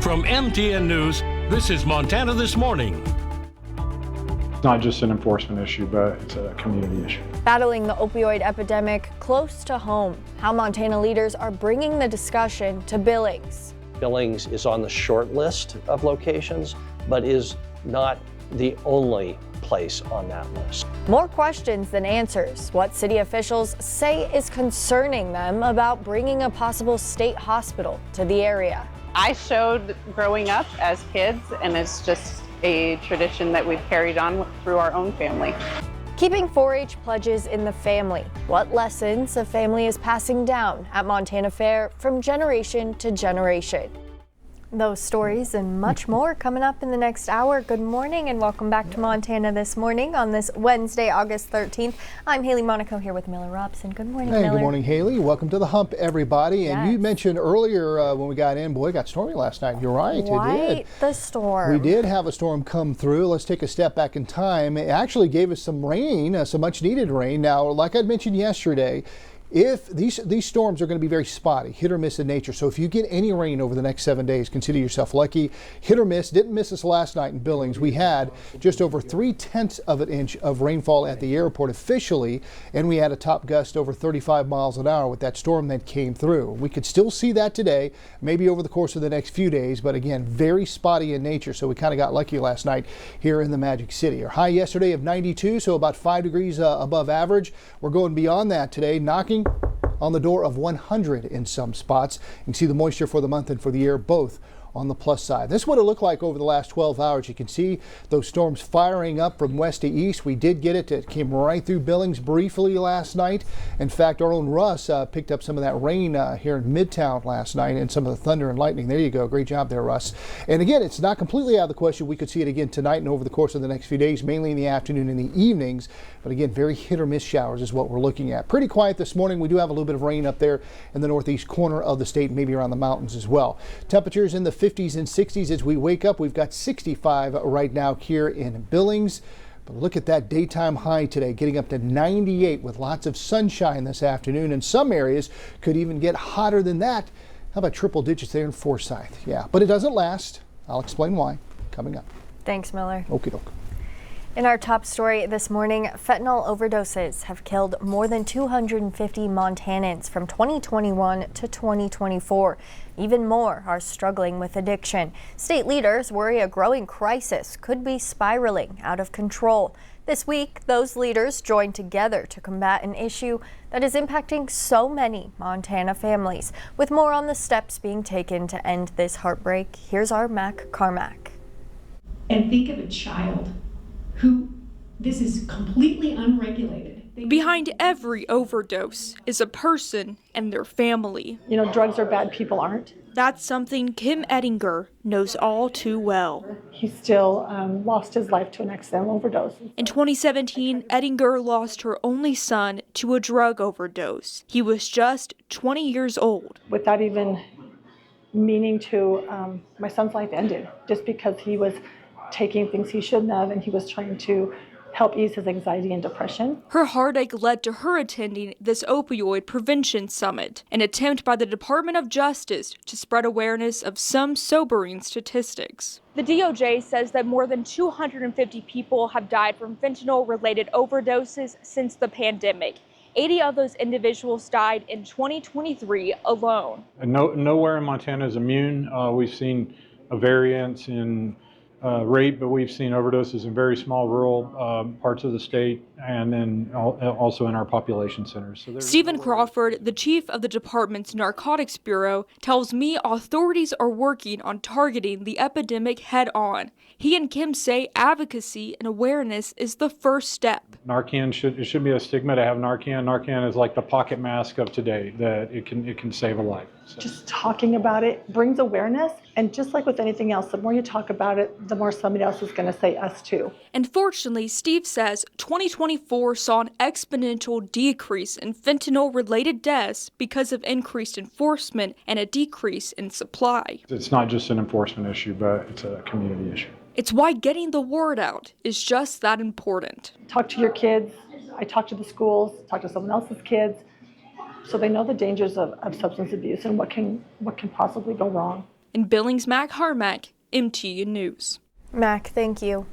From MTN News, this is Montana This Morning. It's not just an enforcement issue, but it's a community issue. Battling the opioid epidemic close to home, how Montana leaders are bringing the discussion to Billings. Billings is on the short list of locations, but is not the only place on that list. More questions than answers. What city officials say is concerning them about bringing a possible state hospital to the area. I showed growing up as kids, and it's just a tradition that we've carried on through our own family. Keeping 4-H pledges in the family. What lessons a family is passing down at Montana Fair from generation to generation. Those stories and much more coming up in the next hour. Good morning and welcome back to Montana This Morning on this Wednesday, August 13th. I'm Hailey Monaco here with Miller Robson. Good morning, Hey, Miller. good morning, Hailey. Welcome to the hump, everybody. And Yes. you mentioned earlier when we got in, boy, it got stormy last night. You're right, it did. Quite the storm. We did have a storm come through. Let's take a step back in time. It actually gave us some rain, some much needed rain. Now, like I mentioned yesterday, if these storms are going to be very spotty, hit or miss in nature. So if you get any rain over the next 7 days, consider yourself lucky. Hit or miss. Didn't miss us last night in Billings. We had just over 3/10 of an inch of rainfall at the airport officially, and we had a top gust over 35 miles an hour with that storm that came through. We could still see that today, maybe over the course of the next few days, but again, very spotty in nature. So we kind of got lucky last night here in the Magic City. Our high yesterday of 92, so about 5 degrees above average. We're going beyond that today, knocking on the door of 100 in some spots. You can see the moisture for the month and for the year both on the plus side. This is what it looked like over the last 12 hours. You can see those storms firing up from west to east. We did get it. It came right through Billings briefly last night. In fact, our own Russ picked up some of that rain here in Midtown last night and some of the thunder and lightning. There you go. Great job there, Russ. And again, it's not completely out of the question. We could see it again tonight and over the course of the next few days, mainly in the afternoon and the evenings. But again, very hit or miss showers is what we're looking at. Pretty quiet this morning. We do have a little bit of rain up there in the northeast corner of the state, maybe around the mountains as well. Temperatures in the 50s and 60s as we wake up. We've got 65 right now here in Billings. But look at that daytime high today, getting up to 98 with lots of sunshine this afternoon. And some areas could even get hotter than that. How about triple digits there in Forsyth? Yeah, but it doesn't last. I'll explain why coming up. Thanks, Miller. Okie doke. In our top story this morning, fentanyl overdoses have killed more than 250 Montanans from 2021 to 2024. Even more are struggling with addiction. State leaders worry a growing crisis could be spiraling out of control. This week, those leaders joined together to combat an issue that is impacting so many Montana families. With more on the steps being taken to end this heartbreak, here's our Mac Carmack. And think of a child who this is completely unregulated. Behind every overdose is a person and their family. You know, drugs are bad, people aren't. That's something Kim Ettinger knows all too well. He still lost his life to an accidental overdose. In 2017, Ettinger lost her only son to a drug overdose. He was just 20 years old. Without even meaning to, my son's life ended just because he was taking things he shouldn't have, and he was trying to help ease his anxiety and depression. Her heartache led to her attending this opioid prevention summit, an attempt by the Department of Justice to spread awareness of some sobering statistics. The DOJ says that more than 250 people have died from fentanyl-related overdoses since the pandemic. 80 of those individuals died in 2023 alone. Nowhere in Montana is immune. We've seen a variance in rate, but we've seen overdoses in very small rural parts of the state and then also in our population centers. So Stephen Crawford, the chief of the department's Narcotics Bureau, tells me authorities are working on targeting the epidemic head on. He and Kim say advocacy and awareness is the first step. Narcan should be a stigma to have Narcan. Narcan is like the pocket mask of today, that it can save a life. So. Just talking about it brings awareness, and just like with anything else, the more you talk about it, the more somebody else is going to say us too. And fortunately, Steve says 2024 saw an exponential decrease in fentanyl-related deaths because of increased enforcement and a decrease in supply. It's not just an enforcement issue, but it's a community issue. It's why getting the word out is just that important. Talk to your kids. I talk to the schools, talk to someone else's kids, so they know the dangers of substance abuse and what can possibly go wrong. In Billings, Mac Harmack, MTN News. Mac, thank you.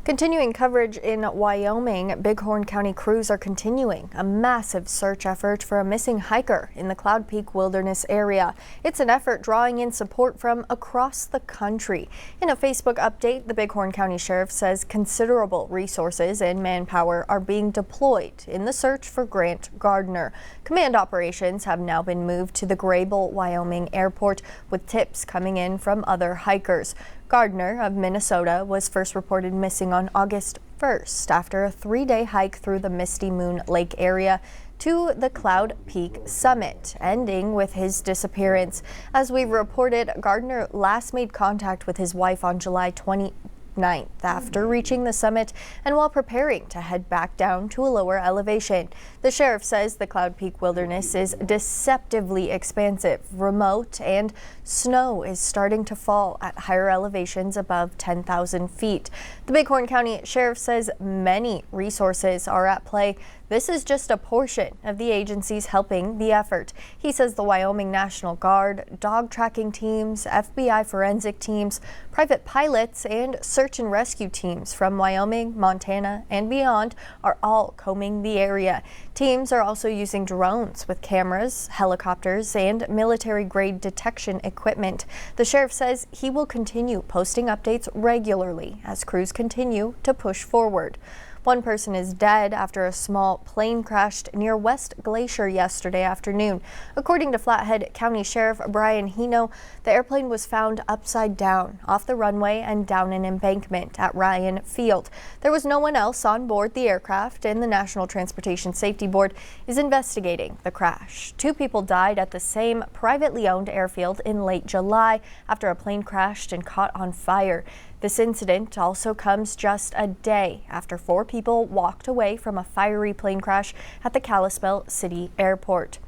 Continuing coverage in Wyoming, Bighorn County crews are continuing a massive search effort for a missing hiker in the Cloud Peak Wilderness area. It's an effort drawing in support from across the country. In a Facebook update, the Bighorn County Sheriff says considerable resources and manpower are being deployed in the search for Grant Gardner. Command operations have now been moved to the Grable, Wyoming airport, with tips coming in from other hikers. Gardner of Minnesota was first reported missing on August 1st after a 3-day hike through the Misty Moon Lake area to the Cloud Peak summit, ending with his disappearance. As we reported, Gardner last made contact with his wife on July 29th after reaching the summit and while preparing to head back down to a lower elevation. The sheriff says the Cloud Peak Wilderness is deceptively expansive, remote, and snow is starting to fall at higher elevations above 10,000 feet. The Bighorn County Sheriff says many resources are at play. This is just a portion of the agencies helping the effort. He says the Wyoming National Guard, dog tracking teams, FBI forensic teams, private pilots, and search and rescue teams from Wyoming, Montana, and beyond are all combing the area. Teams are also using drones with cameras, helicopters, and military-grade detection equipment. The sheriff says he will continue posting updates regularly as crews continue to push forward. One person is dead after a small plane crashed near West Glacier yesterday afternoon. According to Flathead County Sheriff Brian Hino, the airplane was found upside down off the runway and down an embankment at Ryan Field. There was no one else on board the aircraft, and the National Transportation Safety Board is investigating the crash. 2 people died at the same privately owned airfield in late July after a plane crashed and caught on fire. This incident also comes just a day after 4 people walked away from a fiery plane crash at the Kalispell City Airport.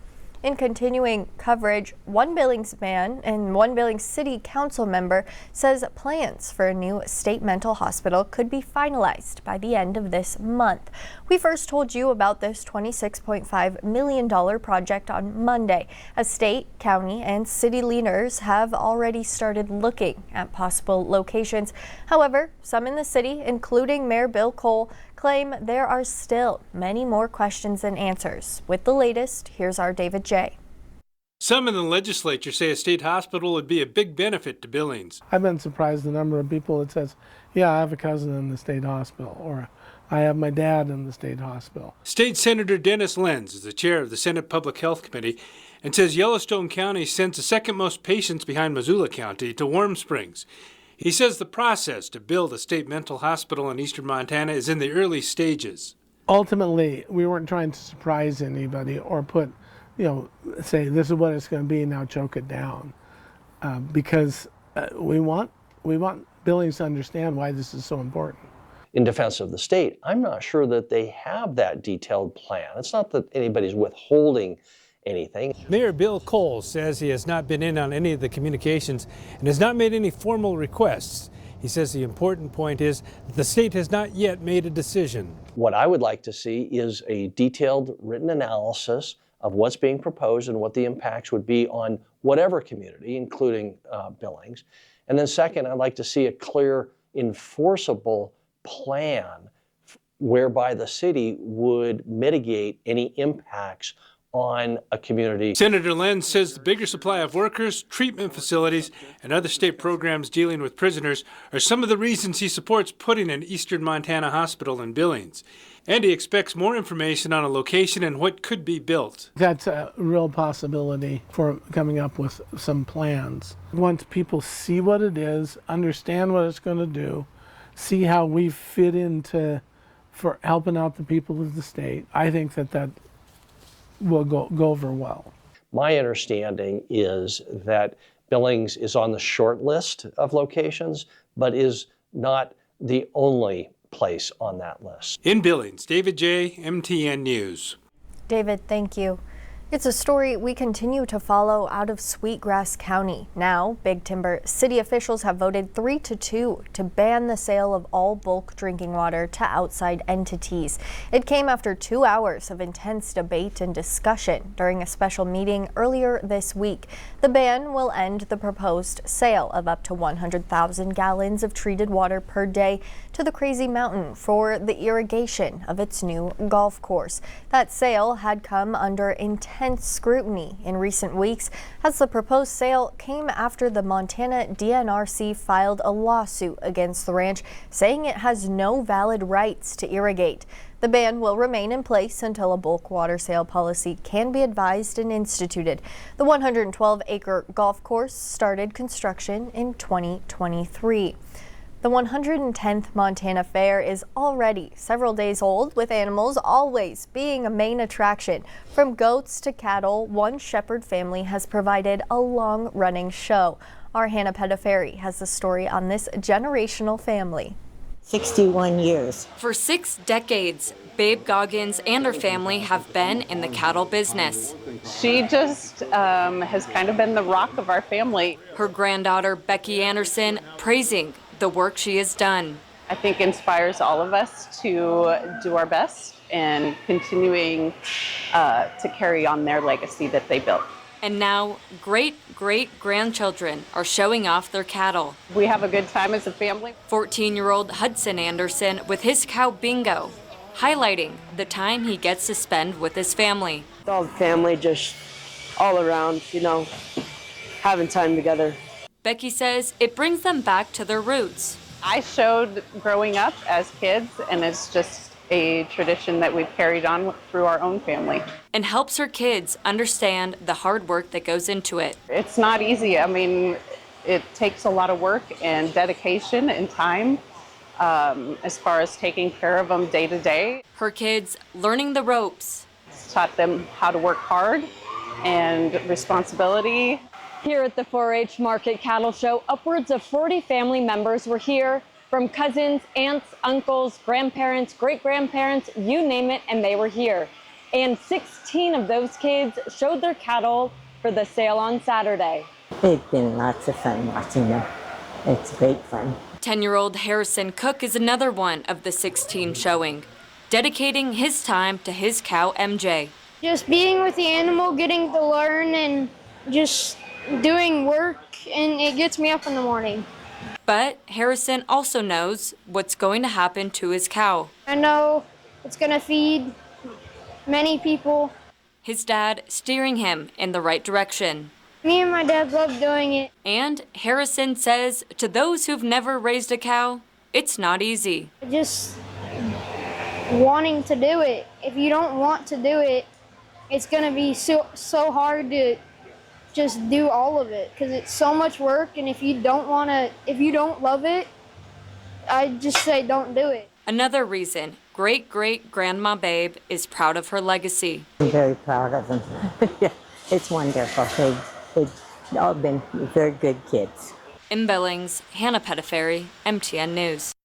In continuing coverage, one Billings man and one Billings City Council member says plans for a new state mental hospital could be finalized by the end of this month. We first told you about this $26.5 million project on Monday, as state, county, and city leaders have already started looking at possible locations. However, some in the city, including Mayor Bill Cole, claim there are still many more questions than answers. With the latest, here's our David J. Some in the legislature say a state hospital would be a big benefit to Billings. I've been surprised the number of people that says, yeah, I have a cousin in the state hospital, or I have my dad in the state hospital. State Senator Dennis Lenz is the chair of the Senate Public Health Committee and says Yellowstone County sends the second most patients behind Missoula County to Warm Springs. He says the process to build a state mental hospital in eastern Montana is in the early stages. Ultimately, we weren't trying to surprise anybody or put, say this is what it's going to be, now choke it down, because we want Billings to understand why this is so important. In defense of the state, I'm not sure that they have that detailed plan. It's not that anybody's withholding anything. Mayor Bill Cole says he has not been in on any of the communications and has not made any formal requests. He says the important point is that the state has not yet made a decision. What I would like to see is a detailed written analysis of what's being proposed and what the impacts would be on whatever community, including Billings. And then second, I'd like to see a clear, enforceable plan whereby the city would mitigate any impacts on a community. Senator Lenz says the bigger supply of workers, treatment facilities, and other state programs dealing with prisoners are some of the reasons he supports putting an eastern Montana hospital in Billings. And he expects more information on a location and what could be built. That's a real possibility for coming up with some plans. Once people see what it is, understand what it's going to do, see how we fit into for helping out the people of the state, I think that will go over well. My understanding is that Billings is on the short list of locations, but is not the only place on that list. In Billings, David J., MTN News. David, thank you. It's a story we continue to follow out of Sweetgrass County. Now, Big Timber city officials have voted 3-2 to ban the sale of all bulk drinking water to outside entities. It came after 2 hours of intense debate and discussion during a special meeting earlier this week. The ban will end the proposed sale of up to 100,000 gallons of treated water per day to the Crazy Mountain for the irrigation of its new golf course. That sale had come under intense scrutiny in recent weeks as the proposed sale came after the Montana DNRC filed a lawsuit against the ranch, saying it has no valid rights to irrigate. The ban will remain in place until a bulk water sale policy can be advised and instituted. The 112-acre golf course started construction in 2023. The 110th Montana Fair is already several days old, with animals always being a main attraction. From goats to cattle, one shepherd family has provided a long-running show. Our Hannah Pettiferi has the story on this generational family. 61 years. For 6 decades, Babe Goggins and her family have been in the cattle business. She just has kind of been the rock of our family. Her granddaughter, Becky Anderson, praising the work she has done. I think inspires all of us to do our best and continuing to carry on their legacy that they built. And now great-great-grandchildren are showing off their cattle. We have a good time as a family. 14-year-old Hudson Anderson with his cow Bingo, highlighting the time he gets to spend with his family. All the family, just all around, having time together. Becky says it brings them back to their roots. I showed growing up as kids, and it's just a tradition that we've carried on through our own family. And helps her kids understand the hard work that goes into it. It's not easy. I mean, it takes a lot of work and dedication and time as far as taking care of them day to day. Her kids learning the ropes. It's taught them how to work hard and responsibility. Here at the 4-H Market Cattle Show, upwards of 40 family members were here, from cousins, aunts, uncles, grandparents, great-grandparents, you name it, and they were here. And 16 of those kids showed their cattle for the sale on Saturday. It's been lots of fun watching them. It's great fun. 10-year-old Harrison Cook is another one of the 16 showing, dedicating his time to his cow, MJ. Just being with the animal, getting to learn, and just doing work, and it gets me up in the morning. But Harrison also knows what's going to happen to his cow. I know it's going to feed many people. His dad steering him in the right direction. Me and my dad love doing it. And Harrison says to those who've never raised a cow, it's not easy. Just wanting to do it. If you don't want to do it, it's going to be so hard to just do all of it, because it's so much work, and if you don't love it, I just say don't do it. Another reason great-great-grandma Babe is proud of her legacy. I'm very proud of them. Yeah, it's wonderful. They've all been very good kids. In Billings, Hannah Pettiferi, MTN News.